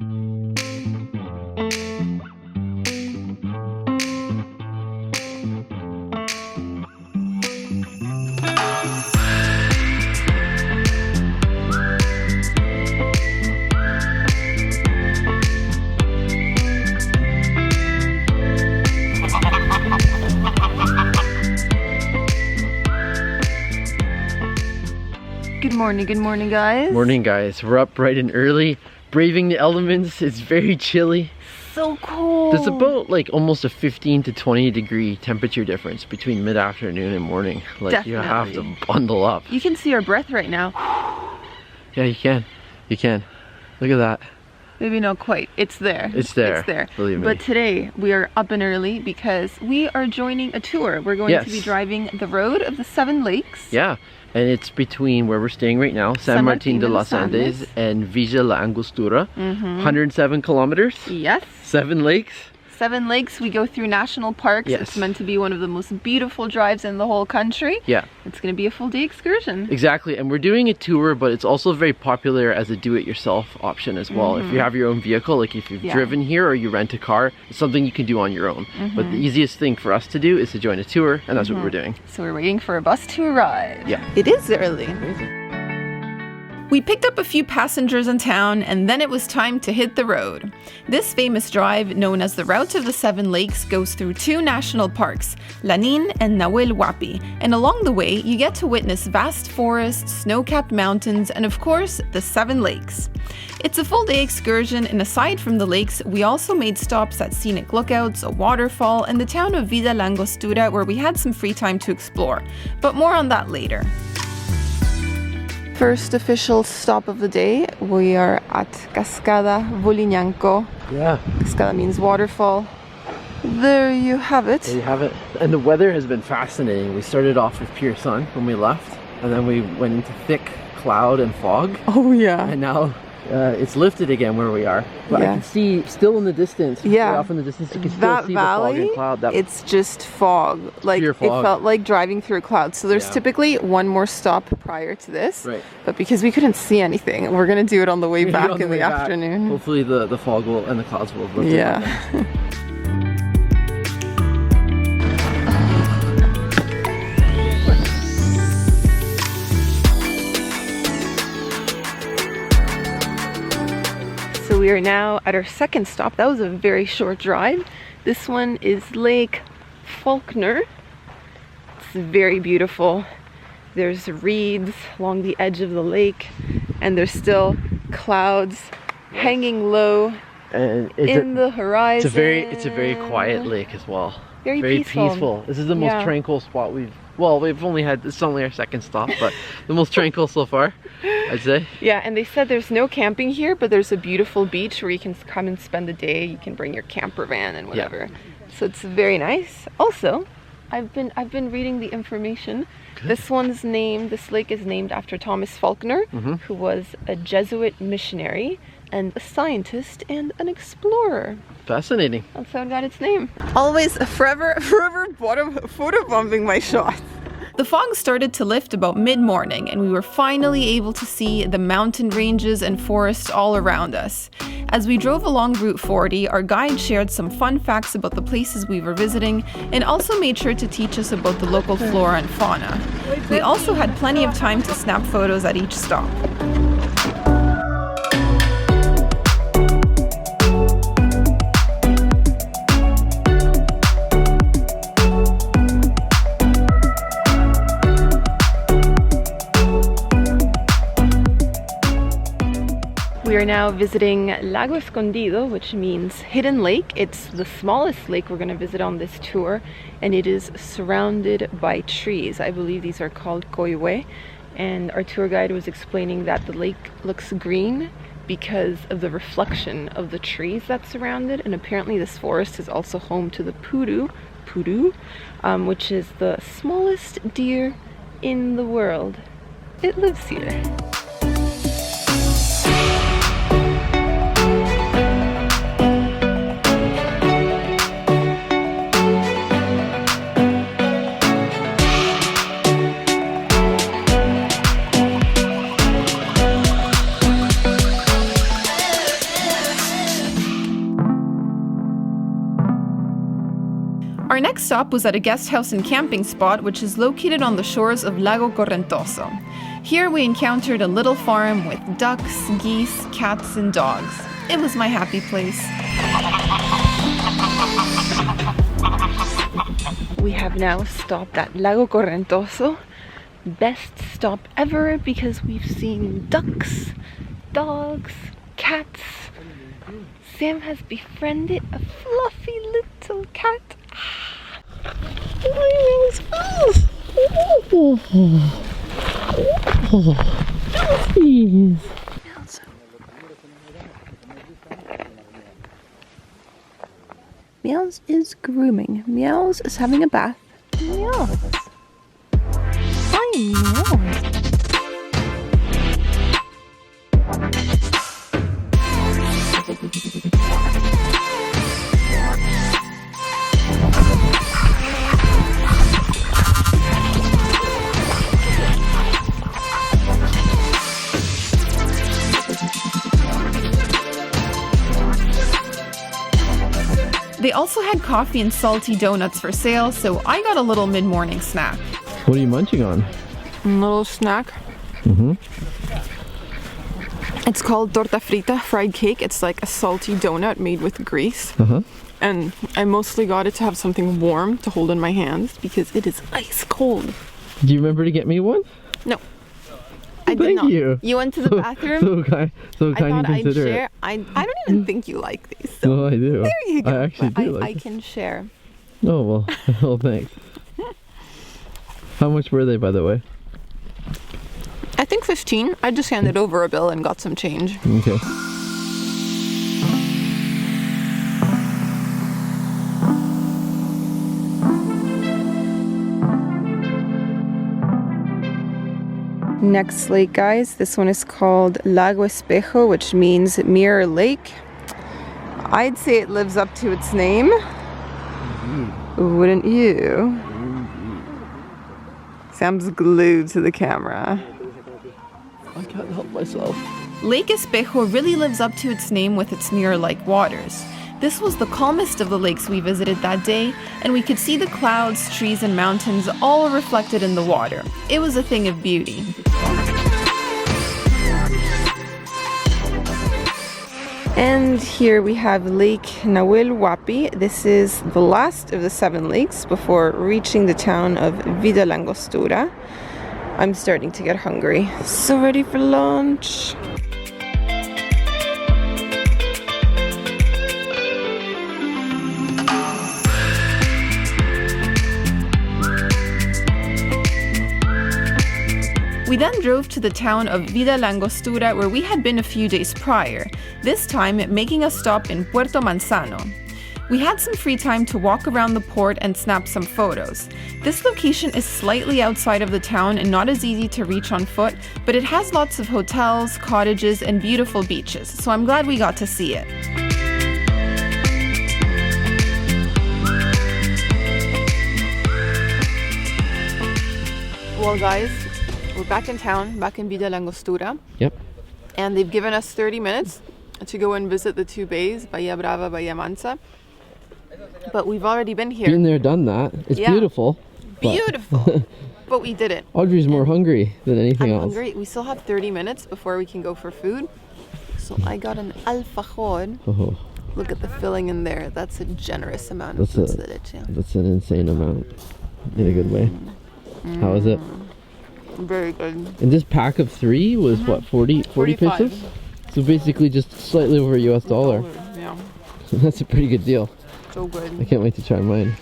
Good morning guys. Morning guys, we're up bright and early, braving the elements. It's very chilly. So cold. There's about like almost a 15 to 20 degree temperature difference between mid-afternoon and morning. Like Definitely. You have to bundle up. You can see our breath right now. Yeah, you can. You can. Look at that. Maybe not quite. It's there. It's there. It's there. Believe me. But today we are up and early because we are joining a tour. We're going to be driving the road of the 7 lakes. Yeah. And it's between where we're staying right now, San Martin de los Andes and Villa La Angostura. 107 kilometers. Yes. 7 lakes. 7 lakes. We go through national parks. Yes. It's meant to be one of the most beautiful drives in the whole country. Yeah. It's going to be a full day excursion. Exactly. And we're doing a tour, but it's also very popular as a do-it-yourself option as well. If you have your own vehicle, like if you've driven here or you rent a car, it's something you can do on your own. But the easiest thing for us to do is to join a tour, and that's what we're doing. So we're waiting for a bus to arrive. Yeah. It is early. Amazing. We picked up a few passengers in town, and then it was time to hit the road. This famous drive, known as the Route of the 7 Lakes, goes through 2 national parks, Lanín and Nahuel Huapi, and along the way, you get to witness vast forests, snow-capped mountains, and of course, the 7 lakes. It's a full-day excursion, and aside from the lakes, we also made stops at scenic lookouts, a waterfall, and the town of Villa La Angostura, where we had some free time to explore. But more on that later. First official stop of the day, we are at Cascada Vulincanano. Yeah. Cascada means waterfall. There you have it. There you have it. And the weather has been fascinating. We started off with pure sun when we left, and then we went into thick cloud and fog. Oh yeah. And now it's lifted again where we are. But I can see still in the distance, way off in the distance, you can still see valley, the fog and cloud. It's just fog. Like pure fog. It felt like driving through clouds. So there's typically one more stop prior to this. Right. But because we couldn't see anything, we're gonna do it on the way back in the afternoon. Hopefully the fog will and the clouds will lift. Yeah. So we are now at our second stop. That was a very short drive. This one is Lake Falkner. It's very beautiful. There's reeds along the edge of the lake, and there's still clouds hanging low and in the horizon. It's a very quiet lake as well. Very peaceful. This is the most tranquil spot we've only had, this is only our second stop, but the most tranquil so far, I'd say. Yeah, and they said there's no camping here, but there's a beautiful beach where you can come and spend the day. You can bring your camper van and whatever. Yeah. So it's very nice. Also, I've been reading the information. Good. This lake is named after Thomas Falkner, who was a Jesuit missionary and a scientist and an explorer. Fascinating. That's how it got its name. Always forever photobombing my shots. The fog started to lift about mid-morning, and we were finally able to see the mountain ranges and forests all around us. As we drove along Route 40, our guide shared some fun facts about the places we were visiting and also made sure to teach us about the local flora and fauna. We also had plenty of time to snap photos at each stop. We are now visiting Lago Escondido, which means hidden lake. It's the smallest lake we're going to visit on this tour, and it is surrounded by trees. I believe these are called coihue, and our tour guide was explaining that the lake looks green because of the reflection of the trees that surround it, and apparently this forest is also home to the pudu, which is the smallest deer in the world. It lives here. Our next stop was at a guest house and camping spot which is located on the shores of Lago Correntoso. Here we encountered a little farm with ducks, geese, cats, and dogs. It was my happy place. We have now stopped at Lago Correntoso. Best stop ever because we've seen ducks, dogs, cats. Sam has befriended a fluffy little cat. Meows is grooming. Meows is having a bath. Meows. Hi, Meows. They also had coffee and salty donuts for sale, so I got a little mid-morning snack. What are you munching on? A little snack. It's called torta frita, fried cake. It's like a salty donut made with grease. And I mostly got it to have something warm to hold in my hands because it is ice cold. Do you remember to get me one? No. I did not. You. You went to the bathroom? so I thought I'd considerate. share. I don't even think you like these. So No, I do. there you go. I actually do I like can share. Oh, well. Well, thanks. How much were they, by the way? I think 15. I just handed over a bill and got some change. Okay. Next lake, guys. This one is called Lago Espejo, which means mirror lake. I'd say it lives up to its name. Wouldn't you? Sam's glued to the camera. I can't help myself. Lake Espejo really lives up to its name with its mirror-like waters. This was the calmest of the lakes we visited that day, and we could see the clouds, trees, and mountains all reflected in the water. It was a thing of beauty. And here we have Lake Nahuel Huapi. This is the last of the 7 lakes before reaching the town of Villa La Angostura. I'm starting to get hungry. So ready for lunch. We then drove to the town of Villa La Angostura, where we had been a few days prior, this time making a stop in Puerto Manzano. We had some free time to walk around the port and snap some photos. This location is slightly outside of the town and not as easy to reach on foot, but it has lots of hotels, cottages, and beautiful beaches, so I'm glad we got to see it. Well, guys, we're back in town, back in Villa La Angostura. Yep. And they've given us 30 minutes to go and visit the 2 bays, Bahia Brava, Bahia Mansa. But we've already been here. Been there, done that. It's beautiful. Beautiful. But we did it. Audrey's more hungry than anything else. I'm hungry. We still have 30 minutes before we can go for food. So I got an alfajor. Oh. Look at the filling in there. That's a generous amount of dulce de leche. That's an insane amount. In a good way. How is it? Very good. And this pack of 3 was what, 40 pesos? So basically just slightly over $1. Yeah. That's a pretty good deal. So good. I can't wait to try mine.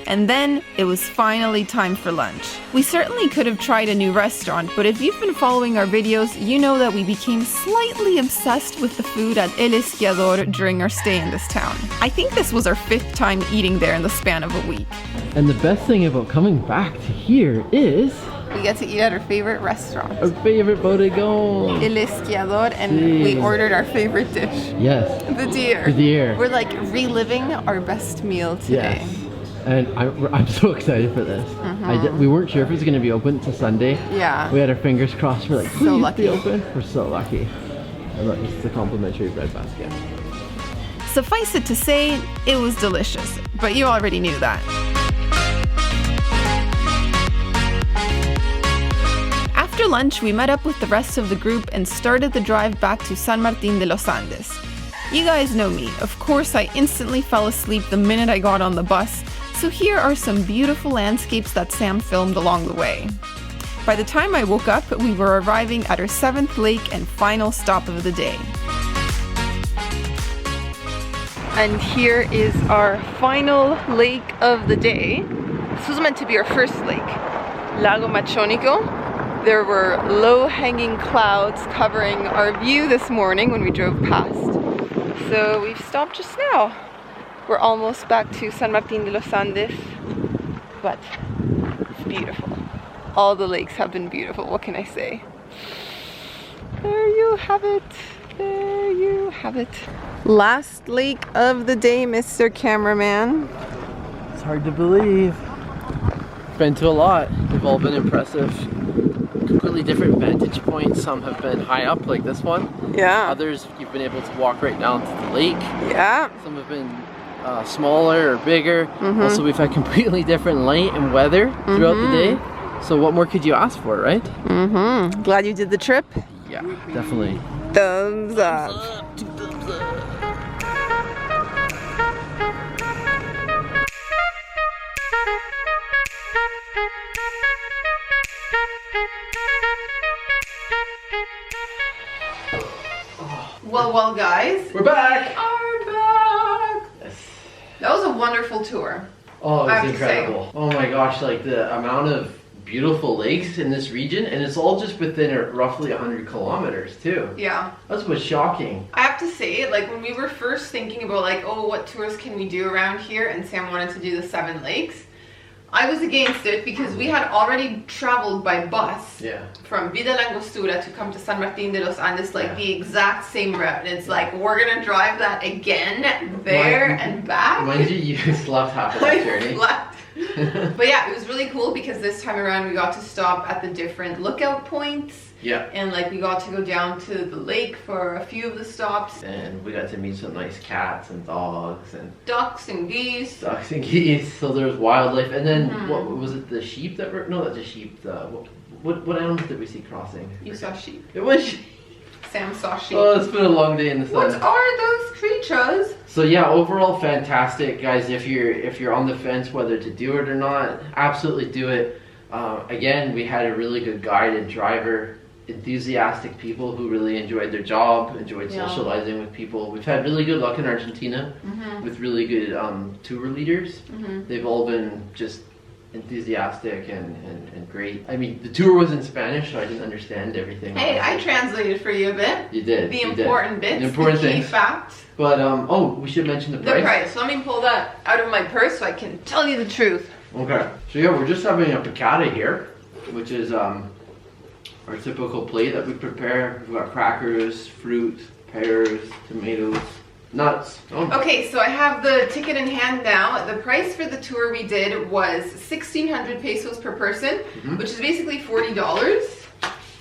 And then it was finally time for lunch. We certainly could have tried a new restaurant, but if you've been following our videos, you know that we became slightly obsessed with the food at El Esquiador during our stay in this town. I think this was our 5th time eating there in the span of a week. And the best thing about coming back to here is we get to eat at our favorite restaurant. our favorite bodegón. El Esquiador, and we ordered our favorite dish. Yes. The deer. The deer. We're like reliving our best meal today. Yes. And I'm so excited for this. We weren't sure if it was going to be open to Sunday. Yeah. We had our fingers crossed. We're like, please so lucky. be open. We're so lucky. And look, it's the complimentary bread basket. Suffice it to say, it was delicious, but you already knew that. After lunch, we met up with the rest of the group and started the drive back to San Martín de los Andes. You guys know me. Of course, I instantly fell asleep the minute I got on the bus, so here are some beautiful landscapes that Sam filmed along the way. By the time I woke up, we were arriving at our 7th lake and final stop of the day. And here is our final lake of the day. This was meant to be our first lake, Lago Machonico. There were low-hanging clouds covering our view this morning when we drove past. So we've stopped just now. We're almost back to San Martín de los Andes, but it's beautiful. All the lakes have been beautiful, what can I say? There you have it. There you have it. Last lake of the day, Mr. Cameraman. It's hard to believe. Been to a lot. They've all been impressive. Completely different vantage points. Some have been high up like this one. Yeah. Others you've been able to walk right down to the lake. Yeah. Some have been smaller or bigger. Also, we've had completely different light and weather throughout the day. So what more could you ask for, right? Glad you did the trip? Yeah, definitely. Thumbs up. Two thumbs up. Well, guys. We're back! Are back! Yes. That was a wonderful tour. Oh, it was incredible. Oh my gosh, like the amount of beautiful lakes in this region, and it's all just within roughly 100 kilometers too. Yeah. That was shocking. I have to say, like when we were first thinking about like, oh, what tours can we do around here, and Sam wanted to do the 7 lakes, I was against it because we had already traveled by bus from Villa La Angostura to come to San Martín de los Andes, like the exact same route. And it's like, we're gonna drive that again there and back. Mind you slept half of that journey. But yeah, it was really cool because this time around we got to stop at the different lookout points. Yeah. And like we got to go down to the lake for a few of the stops. And we got to meet some nice cats and dogs and ducks and geese. Ducks and geese. So there was wildlife. And then what was it? The sheep that were? No, that's a sheep. What animals did we see crossing? You saw sheep. It was sheep. Sam saw sheep. Oh, it's been a long day in the sun. What are those creatures? So yeah, overall fantastic, guys. If you're on the fence whether to do it or not, absolutely do it. Again, we had a really good guide and driver. Enthusiastic people who really enjoyed their job, enjoyed socializing with people. We've had really good luck in Argentina with really good tour leaders. They've all been just enthusiastic and great. I mean, the tour was in Spanish, so I didn't understand everything. Hey, I translated for you a bit. You did. The important bits, the important key things. facts. But oh, we should mention the price. The price. Let me pull that out of my purse so I can tell you the truth. Okay. So yeah, we're just having a piccata here, which is our typical plate that we prepare. We've got crackers, fruit, pears, tomatoes, nuts. Oh. Okay, so I have the ticket in hand now. The price for the tour we did was 1,600 pesos per person, which is basically $40.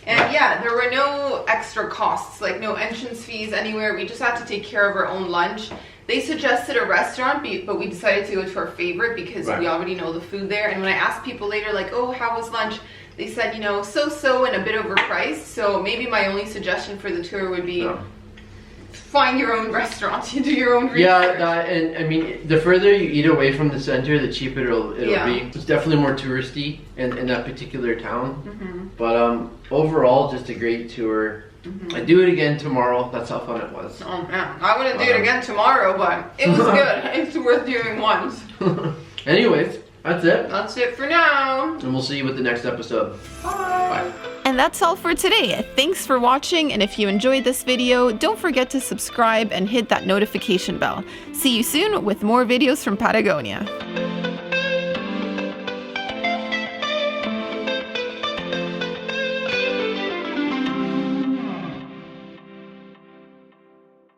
And yeah, there were no extra costs, like no entrance fees anywhere. We just had to take care of our own lunch. They suggested a restaurant, but we decided to go to our favorite because we already know the food there. And when I asked people later, like, oh, how was lunch? They said, you know, so-so and a bit overpriced. So maybe my only suggestion for the tour would be find your own restaurant. You do your own research. Yeah, and I mean, the further you eat away from the center, the cheaper it'll be. It's definitely more touristy in that particular town. But overall, just a great tour. I'd do it again tomorrow. That's how fun it was. Oh man, I wouldn't do it again tomorrow, but it was good. It's worth doing once. Anyways, that's it. That's it for now. And we'll see you with the next episode. Bye. Bye. And that's all for today. Thanks for watching, and if you enjoyed this video, don't forget to subscribe and hit that notification bell. See you soon with more videos from Patagonia.